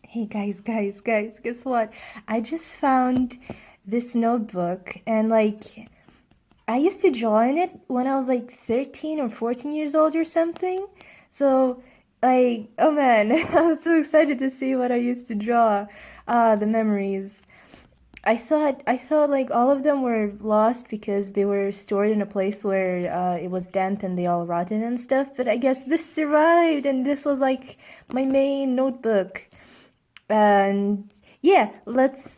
Hey guys, guess what? I just found this notebook and I used to draw in it when I was like 13 or 14 years old or something. So oh man, I was so excited to see what I used to draw. The memories. I thought like all of them were lost because they were stored in a place where it was damp and they all rotted and stuff, but I guess this survived and this was like my main notebook. And yeah, let's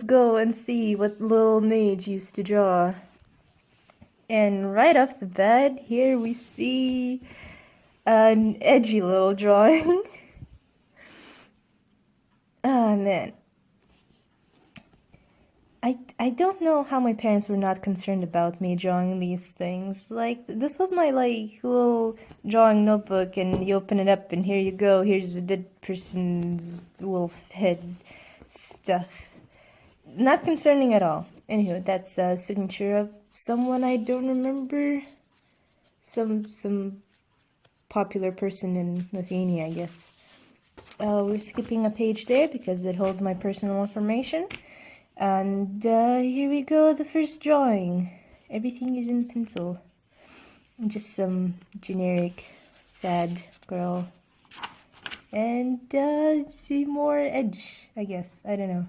go and see what little mage used to draw. And right off the bat, here we see an edgy little drawing. Ah man, I don't know how my parents were not concerned about me drawing these things. Like this was my like little drawing notebook, and you open it up, and here you go. Here's a dead person's wolf head stuff. Not concerning at all. Anywho, that's a signature of someone I don't remember. Some popular person in Lithuania, I guess. We're skipping a page there because it holds my personal information. And here we go, the first drawing. Everything is in pencil. Just some generic sad girl. And see more edge, I guess. I don't know.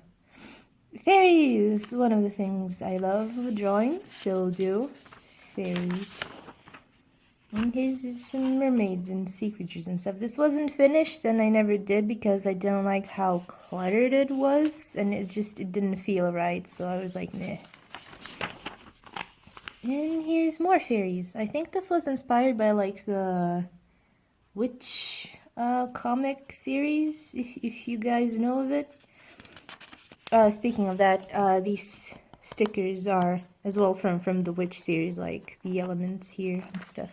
Fairies, one of the things I love drawing, still do. Fairies. And here's some mermaids and sea creatures and stuff. This wasn't finished and I never did because I didn't like how cluttered it was and it didn't feel right, so I was like, meh. And here's more fairies. I think this was inspired by like the witch comic series, if you guys know of it. Speaking of that, these stickers are as well from the witch series, like the elements here and stuff.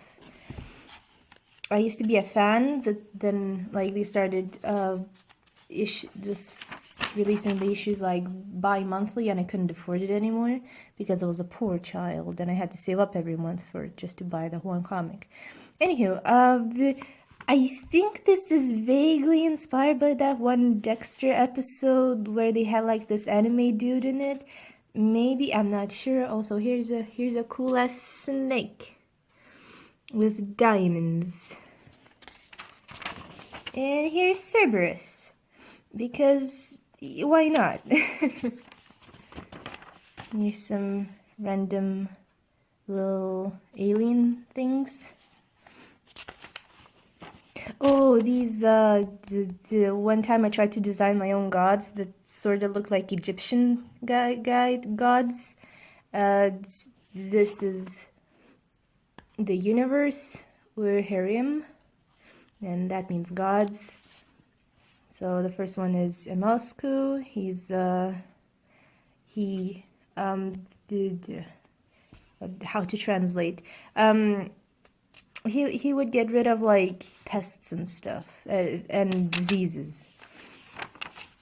I used to be a fan, but then like they started releasing the issues like bi-monthly, and I couldn't afford it anymore because I was a poor child and I had to save up every month for just to buy the one comic. Anywho, I think this is vaguely inspired by that one Dexter episode where they had like this anime dude in it. Maybe, I'm not sure. Also, here's a cool ass snake with diamonds. And here's Cerberus, because why not? Here's some random little alien things. Oh, these, the one time I tried to design my own gods that sort of look like Egyptian gods. Uh, this is the universe, or harem, and that means gods. So the first one is Emosku. He did how to translate. He would get rid of like pests and stuff and diseases.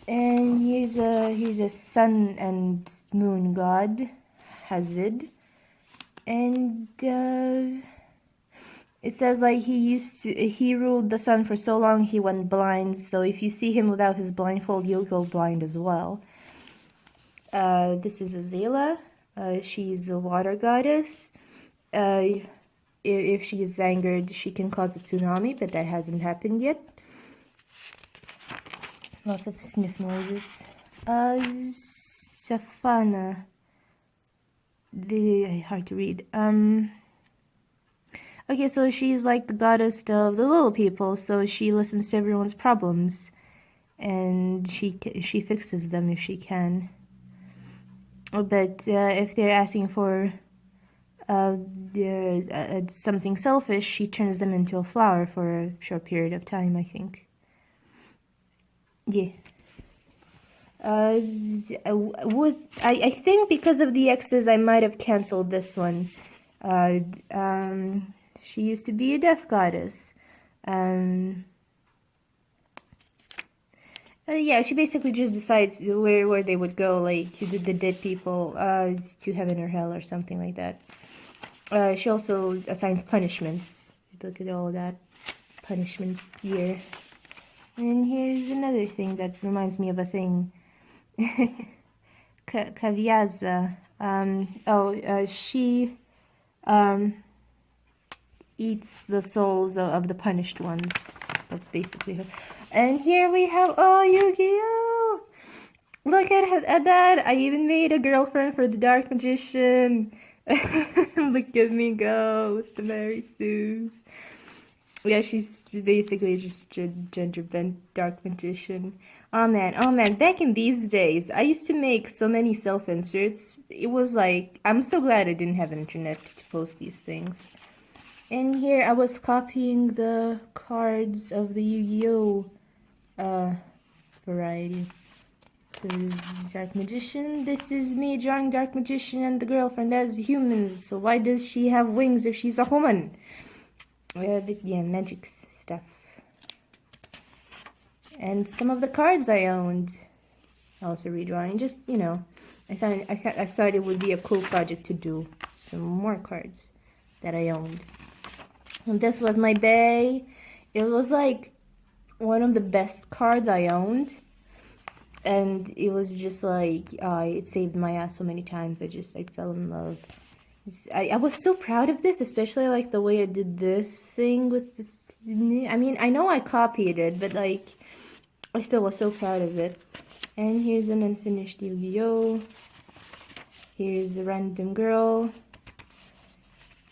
And here's a sun and moon god, Hazid, and it says like he ruled the sun for so long he went blind. So if you see him without his blindfold, you'll go blind as well. This is Azela. She's a water goddess. If she is angered, she can cause a tsunami, but that hasn't happened yet. Lots of sniff noises. Safana. Hard to read. Okay, so she's like the goddess of the little people, so she listens to everyone's problems, and she fixes them if she can. But if they're asking for something selfish, she turns them into a flower for a short period of time, I think. Yeah. I think because of the X's, I might have canceled this one. She used to be a death goddess. Yeah, she basically just decides where they would go, like to the dead people, to heaven or hell or something like that. She also assigns punishments. Look at all that punishment here. And here's another thing that reminds me of a thing. Kavyaza. She eats the souls of the punished ones. That's basically her. And here we have, oh, Yu-Gi-Oh! Look at that! I even made a girlfriend for the Dark Magician. Look at me go with the Mary Sues. Yeah, she's basically just a gender bent Dark Magician. Oh man, back in these days, I used to make so many self-inserts. It was like, I'm so glad I didn't have an internet to post these things. And here I was copying the cards of the Yu-Gi-Oh! Variety. So this is Dark Magician. This is me drawing Dark Magician and the girlfriend as humans. So why does she have wings if she's a woman? But yeah, magic stuff. And some of the cards I owned. Also redrawing. Just, you know, I thought it would be a cool project to do. Some more cards that I owned. And this was my bay. It was like one of the best cards I owned. And it was just like, it saved my ass so many times. I fell in love. I was so proud of this, especially like the way I did this thing with the, I mean, I know I copied it, but like, I still was so proud of it. And here's an unfinished Yu-Gi-Oh! Here's a random girl.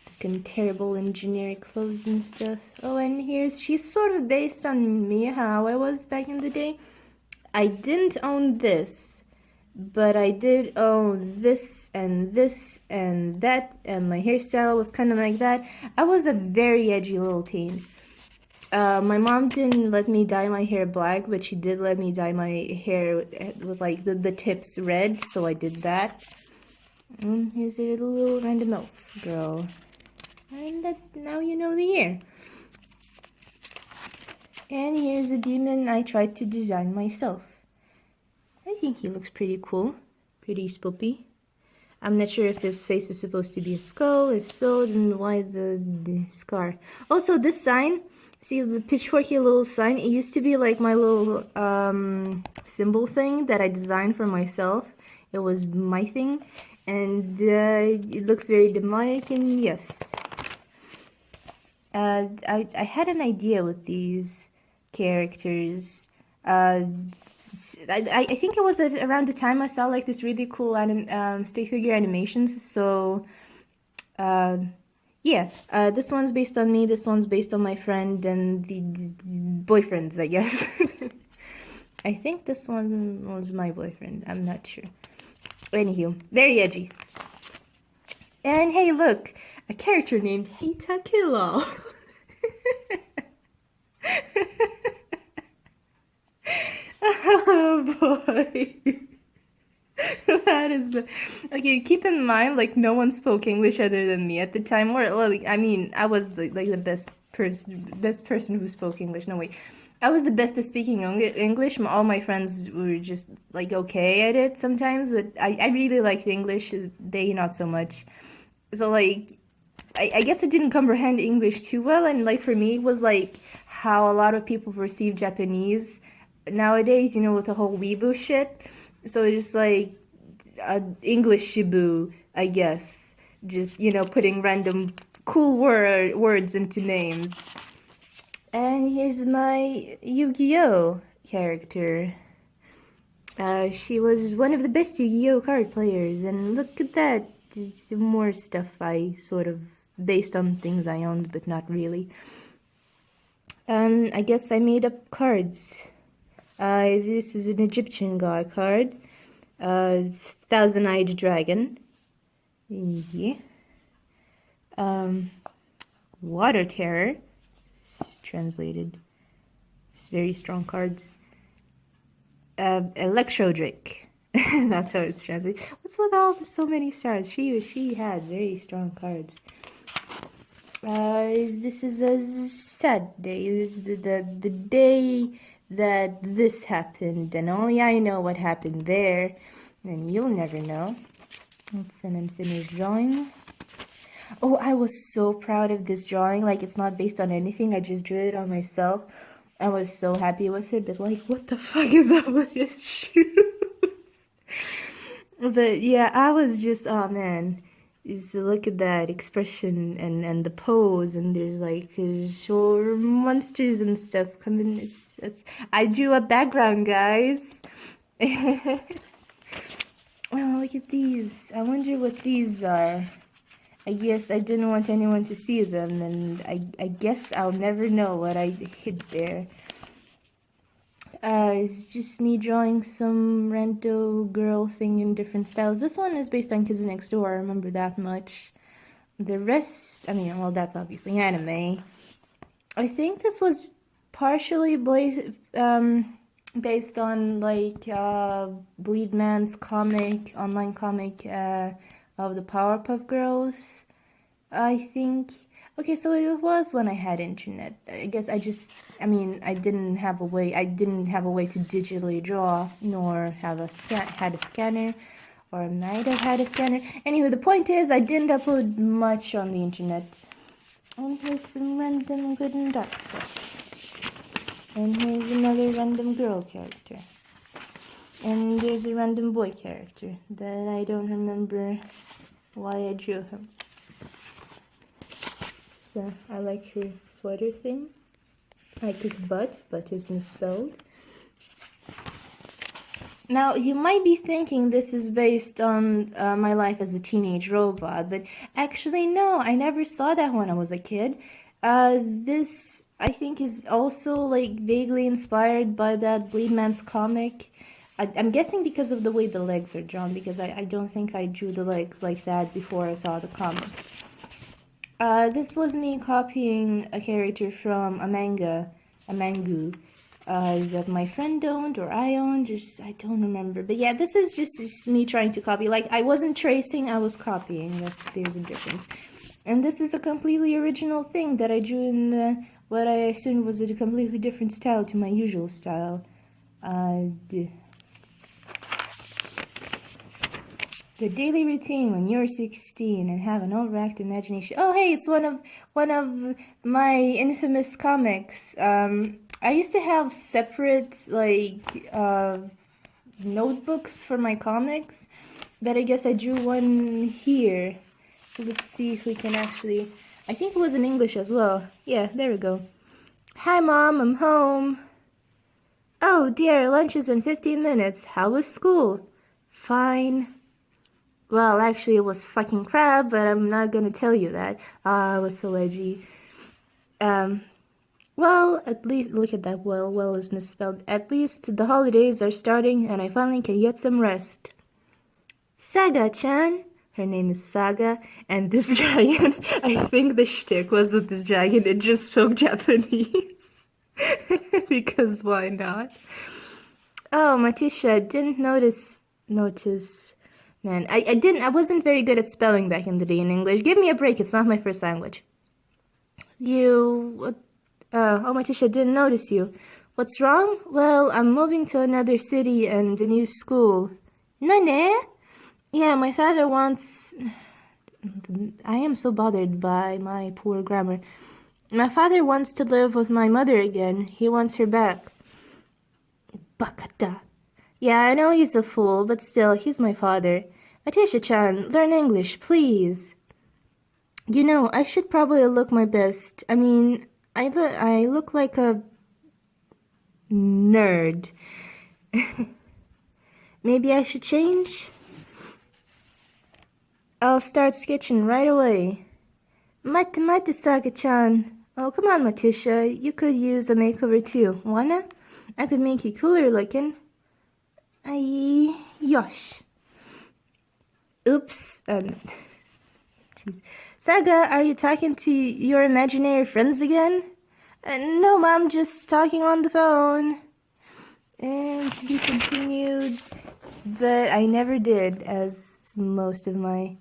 Looking terrible in generic clothes and stuff. Oh, and she's sort of based on me, how I was back in the day. I didn't own this, but I did own this and that, and my hairstyle was kind of like that. I was a very edgy little teen. My mom didn't let me dye my hair black, but she did let me dye my hair with like the tips red, so I did that. And here's a little random elf girl. And now you know the year. And here's a demon I tried to design myself. I think he looks pretty cool, pretty spoopy. I'm not sure if his face is supposed to be a skull. If so, then why the scar? Also, this sign, see the pitchforky little sign? It used to be like my little symbol thing that I designed for myself. It was my thing, and it looks very demonic, and yes. I had an idea with these characters. I think it was around the time I saw like this really cool stick figure animations. So yeah, this one's based on me, this one's based on my friend and the boyfriends, I guess. I think this one was my boyfriend, I'm not sure. Anywho, very edgy. And hey, look, a character named Heita Kilo. Oh boy. That is the okay. Keep in mind, like no one spoke English other than me at the time. Or like, I mean, I was the best person who spoke English. No wait, I was the best at speaking English. All my friends were just like okay at it sometimes, but I really liked English. They not so much. So like, I guess I didn't comprehend English too well, and like for me, it was like how a lot of people perceive Japanese nowadays. You know, with the whole weeboo shit. So it's just like English Shibu, I guess. Just, you know, putting random cool words into names. And here's my Yu-Gi-Oh! Character. She was one of the best Yu-Gi-Oh! Card players. And look at that. Just more stuff I sort of based on things I owned, but not really. I guess I made up cards. This is an Egyptian god card. Thousand-eyed dragon. Yeah. Water terror. It's translated. It's very strong cards. Electrodrick. That's how it's translated. What's with all so many stars? She had very strong cards. This is a sad day. This is the day that this happened, and only I know what happened there, and you'll never know. It's an unfinished drawing. Oh, I was so proud of this drawing. Like, it's not based on anything. I just drew it on myself. I was so happy with it, but like, what the fuck is up with his shoes? But yeah, I was just, oh man, is look at that expression and the pose, and there's like shore monsters and stuff coming. It's I drew a background, guys. Oh, look at these. I wonder what these are. I guess I didn't want anyone to see them, and I guess I'll never know what I hid there. It's just me drawing some rando girl thing in different styles. This one is based on Kids Next Door, I remember that much. The rest, I mean, well, that's obviously anime. I think this was partially based on, like, Bleed Man's comic, online comic, of the Powerpuff Girls, I think. Okay, so it was when I had internet. I guess I mean, I didn't have a way to digitally draw, nor had a scanner, or might have had a scanner. Anyway, the point is, I didn't upload much on the internet. And here's some random good and dark stuff. And here's another random girl character. And there's a random boy character that I don't remember why I drew him. So I like her sweater thing. I took but is misspelled. Now, you might be thinking this is based on my life as a teenage robot, but actually no, I never saw that when I was a kid. This, I think, is also like vaguely inspired by that Bleed Man's comic. I'm guessing because of the way the legs are drawn, because I don't think I drew the legs like that before I saw the comic. This was me copying a character from a mangu, that my friend owned or I owned, I don't remember. But yeah, this is just me trying to copy. Like, I wasn't tracing, I was copying. There's a difference. And this is a completely original thing that I drew in what I assumed was a completely different style to my usual style. The daily routine when you're 16 and have an overactive imagination. Oh, hey, it's one of my infamous comics. I used to have separate, like, notebooks for my comics, but I guess I drew one here. Let's see if we can actually... I think it was in English as well. Yeah, there we go. Hi, Mom, I'm home. Oh, dear, lunch is in 15 minutes. How was school? Fine. Well, actually, it was fucking crap, but I'm not gonna tell you that. I was so edgy. Well, at least, look at that, well is misspelled. At least the holidays are starting, and I finally can get some rest. Saga-chan. Her name is Saga, and this dragon, I think the shtick was with this dragon, it just spoke Japanese. Because why not? Oh, Matisha, didn't notice. Man, I wasn't very good at spelling back in the day in English. Give me a break, it's not my first language. Oh, Matisha, didn't notice you. What's wrong? Well, I'm moving to another city and a new school. Nane? Yeah, my father wants... I am so bothered by my poor grammar. My father wants to live with my mother again. He wants her back. Bakata. Yeah, I know he's a fool, but still, he's my father. Matisha-chan, learn English, please. You know, I should probably look my best. I mean, I look like a... nerd. Maybe I should change? I'll start sketching right away. Mate, Saga-chan. Oh, come on, Matisha. You could use a makeover too. Wanna? I could make you cooler looking. Yosh. Oops. Saga, are you talking to your imaginary friends again? No, Mom, just talking on the phone. And to be continued. But I never did, as most of my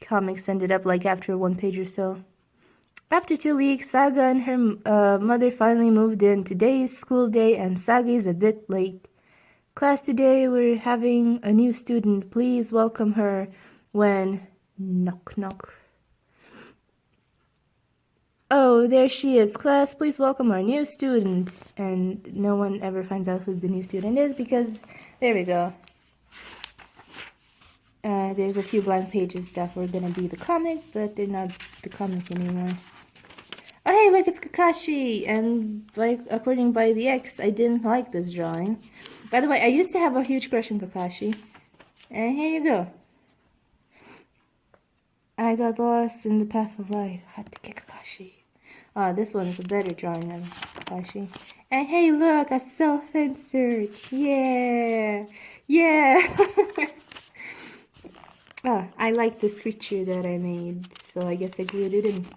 comics ended up like after one page or so. After 2 weeks, Saga and her mother finally moved in. Today is school day and Saga is a bit late. Class today, we're having a new student. Please welcome her when... knock knock. Oh, there she is. Class, please welcome our new student. And no one ever finds out who the new student is because, there we go. There's a few blank pages that were gonna be the comic, but they're not the comic anymore. Oh, hey, look, it's Kakashi! And according by the X, I didn't like this drawing. By the way, I used to have a huge crush on Kakashi. And here you go. I got lost in the path of life. Had to get Kakashi. This one is a better drawing of Kakashi. And hey, look, a self-insert. Yeah! Yeah! I like this creature that I made, so I guess I glued it in.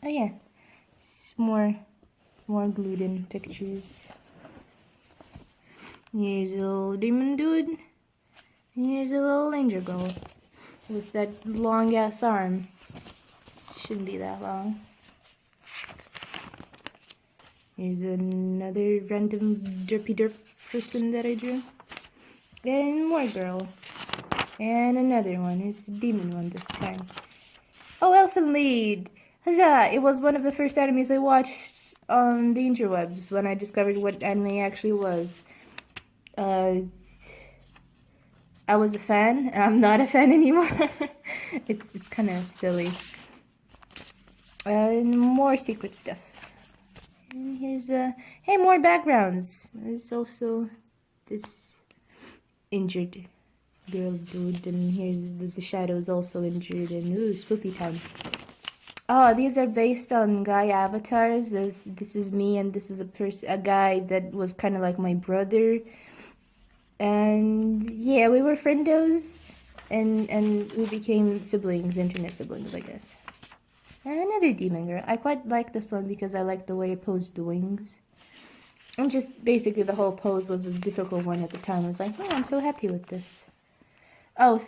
Oh yeah, more glued in pictures. Here's a little demon dude. Here's a little angel girl with that long ass arm. Shouldn't be that long. Here's another random derpy derp person that I drew. And more girl. And another one. Here's a demon one this time. Oh, Elfin Lead! Huzzah! It was one of the first animes I watched on the interwebs when I discovered what anime actually was. I was a fan. I'm not a fan anymore. It's kind of silly. And more secret stuff. And here's hey, more backgrounds. There's also this injured girl dude, and here's the shadows also injured, and ooh, spoopy time. Oh, these are based on guy avatars. This is me, and this is a guy that was kind of like my brother. And yeah, we were friendos, and we became siblings, internet siblings, I guess. And another demon girl. I quite like this one because I like the way it posed the wings. And just basically the whole pose was a difficult one at the time. I was like, oh, I'm so happy with this. Oh,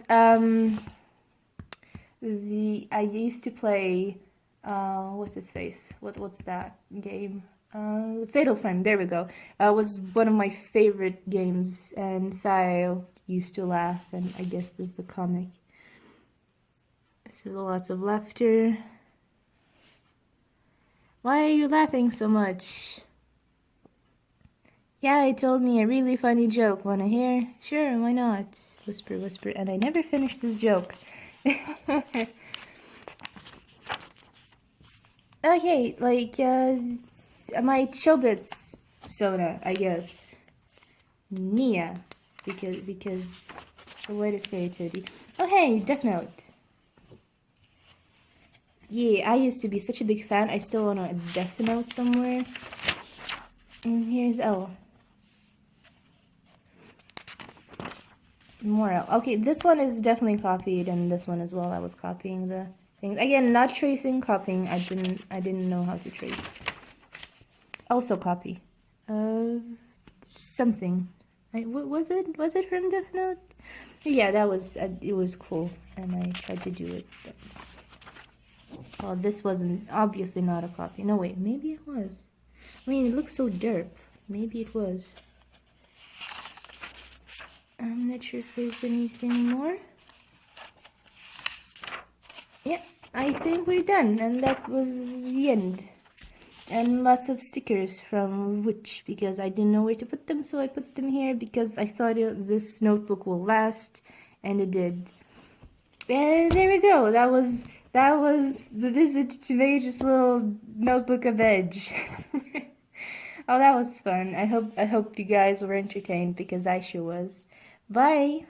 I used to play, what's his face? What's that game? Fatal Frame, there we go. Was one of my favorite games, and Sayo used to laugh, and I guess this is the comic. So lots of laughter. Why are you laughing so much? Yeah, he told me a really funny joke. Wanna hear? Sure, why not? Whisper, whisper, and I never finished this joke. Okay, like, my Chobits soda, I guess. Nia, because the word is creativity. Oh hey, Death Note. Yeah, I used to be such a big fan. I still own a Death Note somewhere. And here's L. More L. Okay, this one is definitely copied, and this one as well. I was copying the thing. Again, not tracing, copying. I didn't know how to trace. Also copy. Something. Was it from Death Note? Yeah, that was it was cool, and I tried to do it. But... Oh, this wasn't obviously not a copy. No, wait, maybe it was. I mean, it looks so derp. Maybe it was. I'm not sure if there's anything more. Yeah, I think we're done, and that was the end. And lots of stickers from Witch, because I didn't know where to put them, so I put them here because I thought this notebook will last, and it did. And there we go. That was the visit to Mage's little notebook of Edge. Oh, that was fun. I hope you guys were entertained because I sure was. Bye.